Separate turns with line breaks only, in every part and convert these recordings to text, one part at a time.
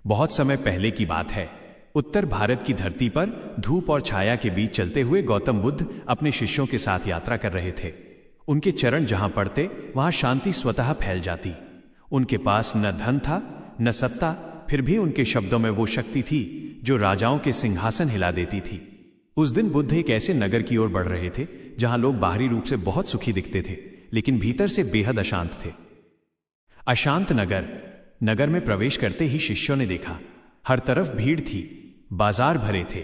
बहुत समय पहले की बात है। उत्तर भारत की धरती पर धूप और छाया के बीच चलते हुए गौतम बुद्ध अपने शिष्यों के साथ यात्रा कर रहे थे। उनके चरण जहां पड़ते वहां शांति स्वतः फैल जाती। उनके पास न धन था न सत्ता, फिर भी उनके शब्दों में वो शक्ति थी जो राजाओं के सिंहासन हिला देती थी। उस दिन बुद्ध एक ऐसे नगर की ओर बढ़ रहे थे जहां लोग बाहरी रूप से बहुत सुखी दिखते थे, लेकिन भीतर से बेहद अशांत थे। अशांत नगर में प्रवेश करते ही शिष्यों ने देखा, हर तरफ भीड़ थी, बाजार भरे थे,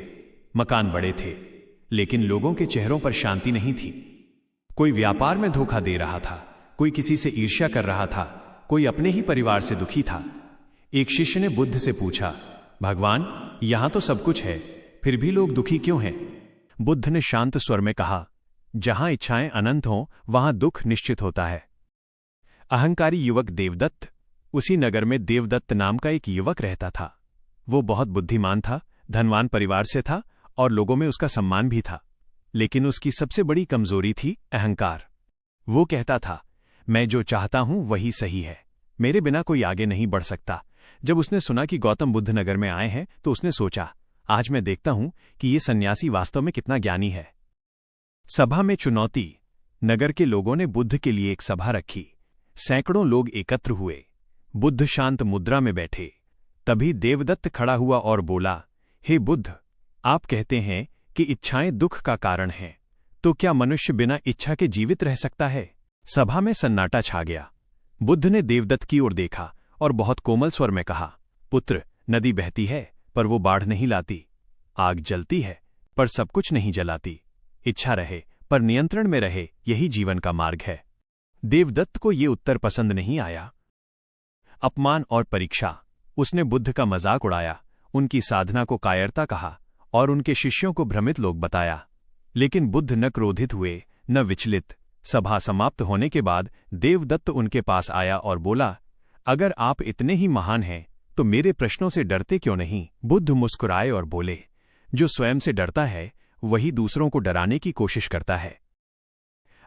मकान बड़े थे, लेकिन लोगों के चेहरों पर शांति नहीं थी। कोई व्यापार में धोखा दे रहा था, कोई किसी से ईर्ष्या कर रहा था, कोई अपने ही परिवार से दुखी था। एक शिष्य ने बुद्ध से पूछा, भगवान, यहां तो सब कुछ है, फिर भी लोग दुखी क्यों हैं? बुद्ध ने शांत स्वर में कहा, जहां इच्छाएं अनंत हों वहां दुख निश्चित होता है। अहंकारी युवक देवदत्त। उसी नगर में देवदत्त नाम का एक युवक रहता था। वो बहुत बुद्धिमान था, धनवान परिवार से था और लोगों में उसका सम्मान भी था, लेकिन उसकी सबसे बड़ी कमजोरी थी अहंकार। वो कहता था, मैं जो चाहता हूं वही सही है, मेरे बिना कोई आगे नहीं बढ़ सकता। जब उसने सुना कि गौतम बुद्ध नगर में आए हैं तो उसने सोचा, आज मैं देखता हूं कि ये सन्यासी वास्तव में कितना ज्ञानी है। सभा में चुनौती। नगर के लोगों ने बुद्ध के लिए एक सभा रखी। सैकड़ों लोग एकत्र हुए। बुद्ध शांत मुद्रा में बैठे। तभी देवदत्त खड़ा हुआ और बोला, हे बुद्ध, आप कहते हैं कि इच्छाएं दुख का कारण हैं, तो क्या मनुष्य बिना इच्छा के जीवित रह सकता है? सभा में सन्नाटा छा गया। बुद्ध ने देवदत्त की ओर देखा और बहुत कोमल स्वर में कहा, पुत्र, नदी बहती है पर वो बाढ़ नहीं लाती, आग जलती है पर सब कुछ नहीं जलाती। इच्छा रहे पर नियंत्रण में रहे, यही जीवन का मार्ग है। देवदत्त को ये उत्तर पसंद नहीं आया। अपमान और परीक्षा। उसने बुद्ध का मजाक उड़ाया, उनकी साधना को कायरता कहा और उनके शिष्यों को भ्रमित लोग बताया। लेकिन बुद्ध न क्रोधित हुए न विचलित। सभा समाप्त होने के बाद देवदत्त उनके पास आया और बोला, अगर आप इतने ही महान हैं तो मेरे प्रश्नों से डरते क्यों नहीं? बुद्ध मुस्कुराए और बोले, जो स्वयं से डरता है वही दूसरों को डराने की कोशिश करता है।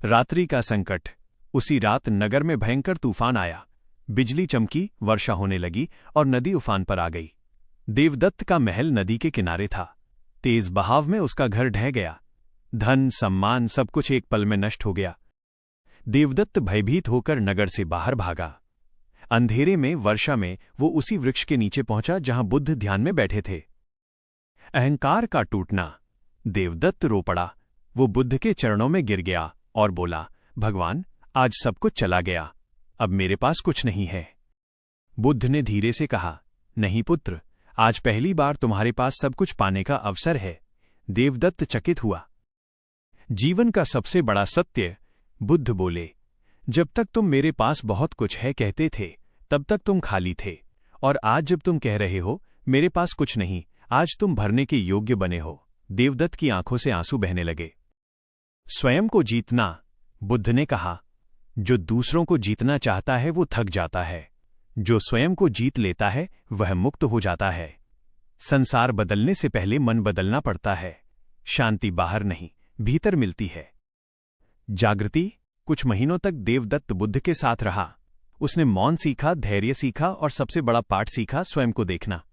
रात्रि का संकट। उसी रात नगर में भयंकर तूफान आया। बिजली चमकी, वर्षा होने लगी और नदी उफान पर आ गई। देवदत्त का महल नदी के किनारे था। तेज बहाव में उसका घर ढह गया। धन, सम्मान, सब कुछ एक पल में नष्ट हो गया। देवदत्त भयभीत होकर नगर से बाहर भागा। अंधेरे में, वर्षा में वो उसी वृक्ष के नीचे पहुंचा जहां बुद्ध ध्यान में बैठे थे। अहंकार का टूटना। देवदत्त रो पड़ा। वो बुद्ध के चरणों में गिर गया और बोला, भगवान, आज सब कुछ चला गया, अब मेरे पास कुछ नहीं है। बुद्ध ने धीरे से कहा, नहीं पुत्र, आज पहली बार तुम्हारे पास सब कुछ पाने का अवसर है। देवदत्त चकित हुआ। जीवन का सबसे बड़ा सत्य, बुद्ध बोले, जब तक तुम मेरे पास बहुत कुछ है कहते थे तब तक तुम खाली थे, और आज जब तुम कह रहे हो मेरे पास कुछ नहीं, आज तुम भरने के योग्य बने हो। देवदत्त की आंखों से आंसू बहने लगे। स्वयं को जीतना। बुद्ध ने कहा, जो दूसरों को जीतना चाहता है वो थक जाता है, जो स्वयं को जीत लेता है वह मुक्त हो जाता है। संसार बदलने से पहले मन बदलना पड़ता है। शांति बाहर नहीं, भीतर मिलती है। जागृति। कुछ महीनों तक देवदत्त बुद्ध के साथ रहा। उसने मौन सीखा, धैर्य सीखा और सबसे बड़ा पाठ सीखा, स्वयं को देखना।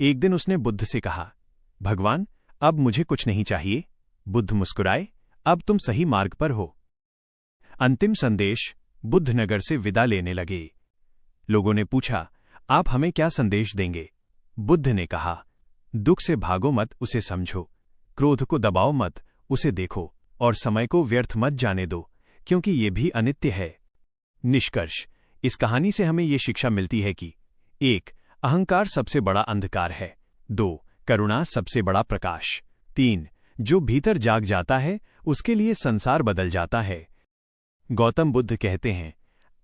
एक दिन उसने बुद्ध से कहा, भगवान, अब मुझे कुछ नहीं चाहिए। बुद्ध मुस्कुराए, अब तुम सही मार्ग पर हो। अंतिम संदेश। बुद्ध नगर से विदा लेने लगे। लोगों ने पूछा, आप हमें क्या संदेश देंगे? बुद्ध ने कहा, दुख से भागो मत, उसे समझो। क्रोध को दबाओ मत, उसे देखो। और समय को व्यर्थ मत जाने दो, क्योंकि ये भी अनित्य है। निष्कर्ष। इस कहानी से हमें ये शिक्षा मिलती है कि 1. अहंकार सबसे बड़ा अंधकार है। 2. करुणा सबसे बड़ा प्रकाश। 3. जो भीतर जाग जाता है उसके लिए संसार बदल जाता है। गौतम बुद्ध कहते हैं,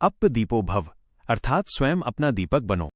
अप्प दीपो भव, अर्थात स्वयं अपना दीपक बनो।